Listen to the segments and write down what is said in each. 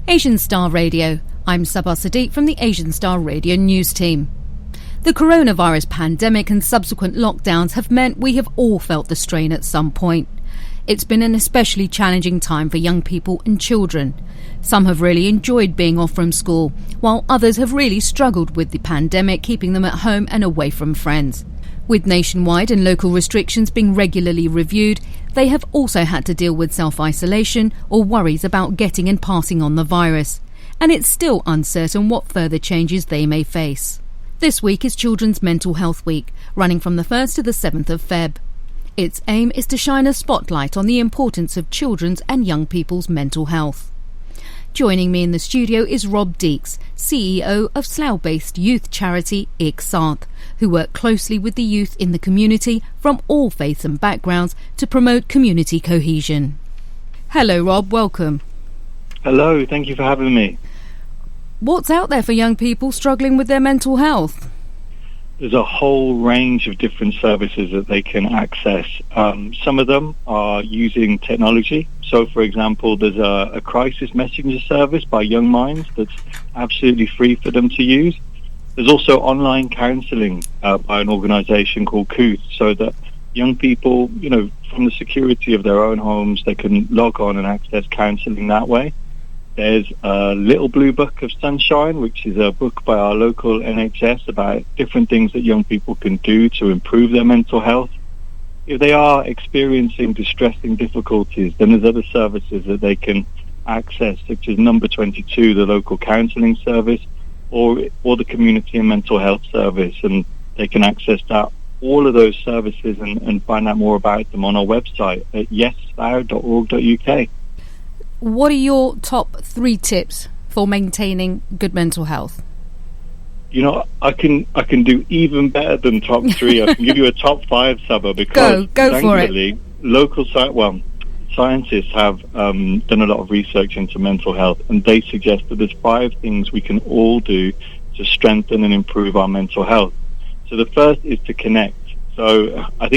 Asian Star Radio. I'm Sbba from the Asian Star Radio news team. The coronavirus pandemic and subsequent lockdowns have meant we have all felt the strain at some point. It's been an especially challenging time for young people and children. Some have really enjoyed being off from school, while others have really struggled with the pandemic, keeping them at home and away from friends. With nationwide and local restrictions being regularly reviewed, they have also had to deal with self-isolation or worries about getting and passing on the virus. And it's still uncertain what further changes they may face. This week is Children's Mental Health Week, running from the 1st to the 7th of Feb. Its aim is to shine a spotlight on the importance of children's and young people's mental health. Joining me in the studio is Rob Deeks, CEO of Slough-based youth charity Aik Saath, who work closely with the youth in the community from all faiths and backgrounds to promote community cohesion. Hello Rob, welcome. Hello, thank you for having me. What's out there for young people struggling with their mental health? There's a whole range of different services that they can access. Some of them are using technology. So, for example, there's a crisis messenger service by Young Minds that's absolutely free for them to use. There's also online counselling by an organisation called Kooth, so that young people, from the security of their own homes, they can log on and access counselling that way. There's a Little Blue Book of Sunshine, which is a book by our local NHS about different things that young people can do to improve their mental health. If they are experiencing distressing difficulties, then there's other services that they can access, such as Number 22, the local counselling service, or the Community and Mental Health Service, and they can access all of those services and find out more about them on our website at yesslough.org.uk. What are your top 3 tips for maintaining good mental health? I can do even better than top 3. I can give you a top 5, Sbba, because go for it. Local scientists have done a lot of research into mental health, and they suggest that there's 5 things we can all do to strengthen and improve our mental health. So the first is to connect. So I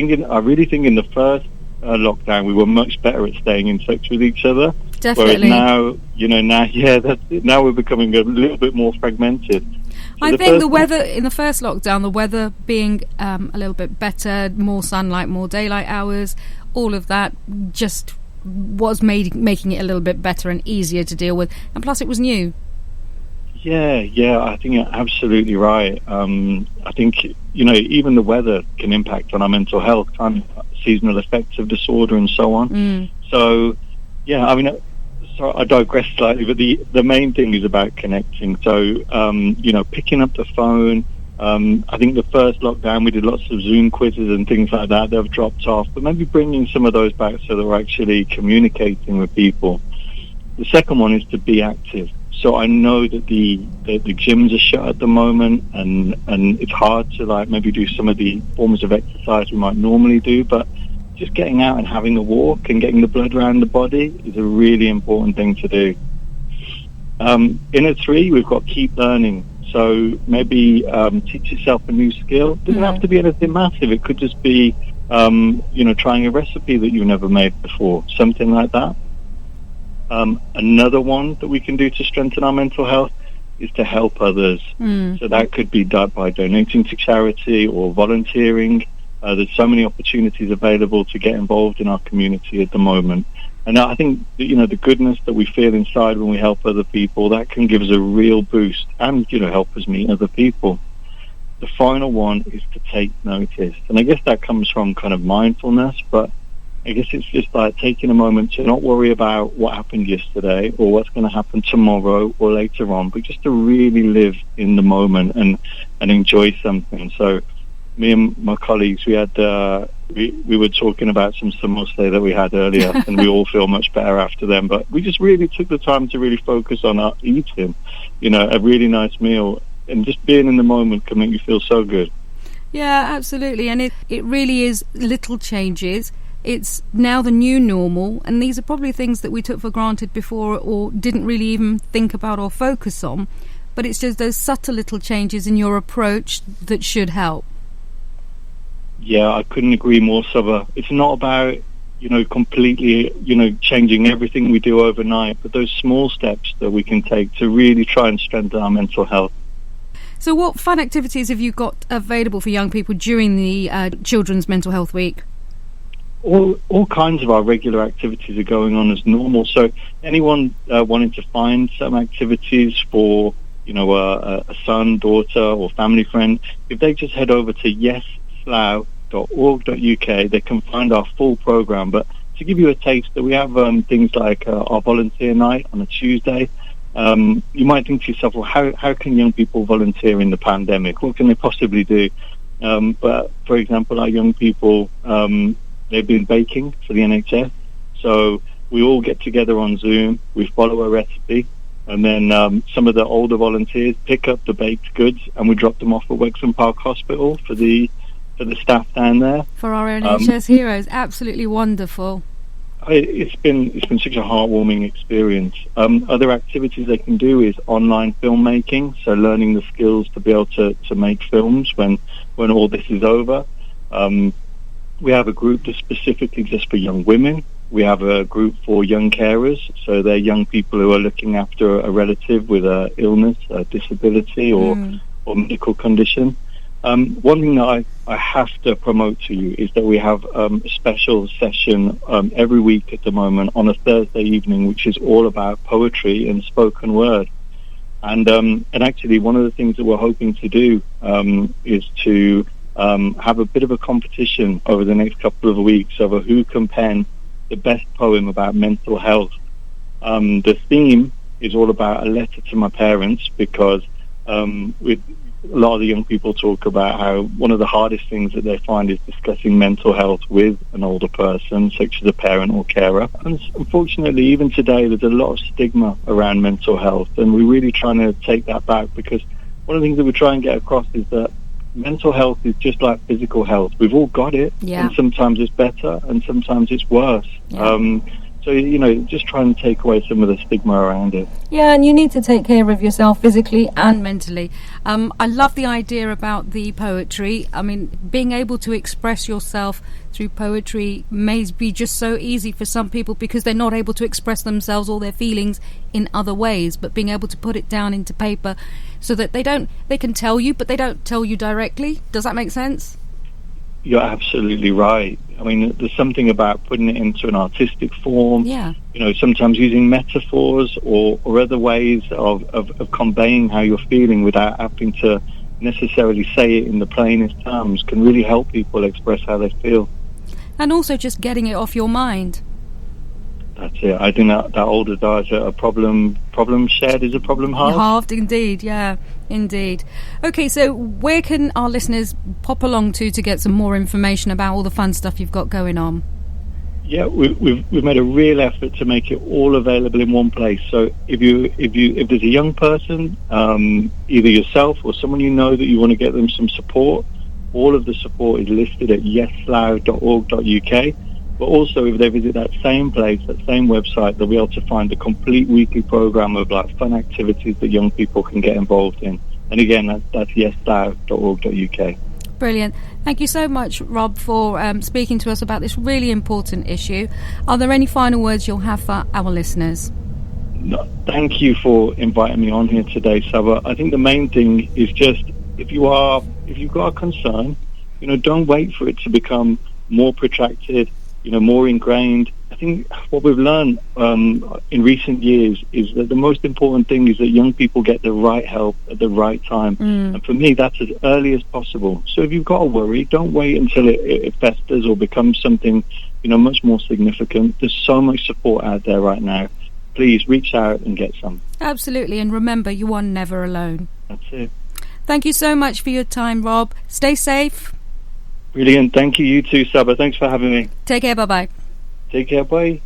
really think in the first lockdown we were much better at staying in touch with each other. Definitely. Whereas now we're becoming a little bit more fragmented. So I think the weather in the first lockdown, the weather being a little bit better, more sunlight, more daylight hours, all of that just was making it a little bit better and easier to deal with. And plus it was new. Yeah, I think you're absolutely right. I think, even the weather can impact on our mental health, seasonal affective disorder and so on. So, I digress slightly, but the main thing is about connecting. So, picking up the phone. I think the first lockdown we did lots of Zoom quizzes and things like that. They've dropped off, but maybe bringing some of those back so that we're actually communicating with people. The second one is to be active. So I know that the gyms are shut at the moment, and it's hard to maybe do some of the forms of exercise we might normally do, but just getting out and having a walk and getting the blood around the body is a really important thing to do. In a 3, we've got keep learning. So maybe teach yourself a new skill. It doesn't have to be anything massive. It could just be, trying a recipe that you've never made before, something like that. Another one that we can do to strengthen our mental health is to help others. So that could be done by donating to charity or volunteering. There's so many opportunities available to get involved in our community at the moment. And I think, the goodness that we feel inside when we help other people, that can give us a real boost and, help us meet other people. The final one is to take notice. And I guess that comes from kind of mindfulness, but I guess it's just like taking a moment to not worry about what happened yesterday or what's going to happen tomorrow or later on, but just to really live in the moment and enjoy something. So me and my colleagues, we had we were talking about some samosa that we had earlier, and we all feel much better after them. But we just really took the time to really focus on our eating, a really nice meal, and just being in the moment can make you feel so good. Yeah, absolutely. And it really is little changes. It's now the new normal, and these are probably things that we took for granted before or didn't really even think about or focus on. But it's just those subtle little changes in your approach that should help. Yeah, I couldn't agree more, Sbba. It's not about, completely, changing everything we do overnight, but those small steps that we can take to really try and strengthen our mental health. So what fun activities have you got available for young people during the Children's Mental Health Week? All kinds of our regular activities are going on as normal. So anyone wanting to find some activities for, a son, daughter, or family friend, if they just head over to yesslough.org.uk, they can find our full program. But to give you a taste, that we have things like our volunteer night on a Tuesday. You might think to yourself, well, how can young people volunteer in the pandemic? What can they possibly do? But for example, our young people, they've been baking for the NHS. So we all get together on Zoom, we follow a recipe, and then some of the older volunteers pick up the baked goods and we drop them off at Wexham Park Hospital for the staff down there. For our NHS heroes, absolutely wonderful. It's been such a heartwarming experience. Other activities they can do is online filmmaking, so learning the skills to be able to make films when all this is over. We have a group that specifically just for young women. We have a group for young carers, so they're young people who are looking after a relative with an illness, a disability, or medical condition. One thing that I have to promote to you is that we have a special session every week at the moment on a Thursday evening, which is all about poetry and spoken word. And actually, one of the things that we're hoping to do is to have a bit of a competition over the next couple of weeks over who can pen the best poem about mental health. The theme is all about a letter to my parents, because a lot of the young people talk about how one of the hardest things that they find is discussing mental health with an older person, such as a parent or carer. And unfortunately, even today, there's a lot of stigma around mental health, and we're really trying to take that back, because one of the things that we try and get across is that mental health is just like physical health. We've all got it, and sometimes it's better and sometimes it's worse. So, just trying to take away some of the stigma around it. Yeah, and you need to take care of yourself physically and mentally. I love the idea about the poetry. I mean, being able to express yourself through poetry may be just so easy for some people because they're not able to express themselves or their feelings in other ways, but being able to put it down into paper so that they can tell you, but they don't tell you directly. Does that make sense? You're absolutely right. I mean, there's something about putting it into an artistic form. Yeah. Sometimes using metaphors or other ways of conveying how you're feeling without having to necessarily say it in the plainest terms can really help people express how they feel. And also just getting it off your mind. That's it. I think that old adage, a problem shared is a problem halved. Halved, indeed. Yeah, indeed. Okay, so where can our listeners pop along to get some more information about all the fun stuff you've got going on? Yeah, we've made a real effort to make it all available in one place. So if there's a young person, either yourself or someone you know that you want to get them some support, all of the support is listed at yesslough.org.uk. But also, if they visit that same place, that same website, they'll be able to find a complete weekly program of fun activities that young people can get involved in. And again, that's yesslough.org.uk. Brilliant. Thank you so much, Rob, for speaking to us about this really important issue. Are there any final words you'll have for our listeners? No, thank you for inviting me on here today, Sbba. I think the main thing is just, if you've got a concern, don't wait for it to become more protracted, more ingrained. I think what we've learned in recent years is that the most important thing is that young people get the right help at the right time. And for me, that's as early as possible. So if you've got a worry, don't wait until it festers or becomes something, much more significant. There's so much support out there right now. Please reach out and get some. Absolutely. And remember, you are never alone. That's it. Thank you so much for your time, Rob. Stay safe. Brilliant. Thank you. You too, Sbba. Thanks for having me. Take care. Bye-bye. Take care. Bye.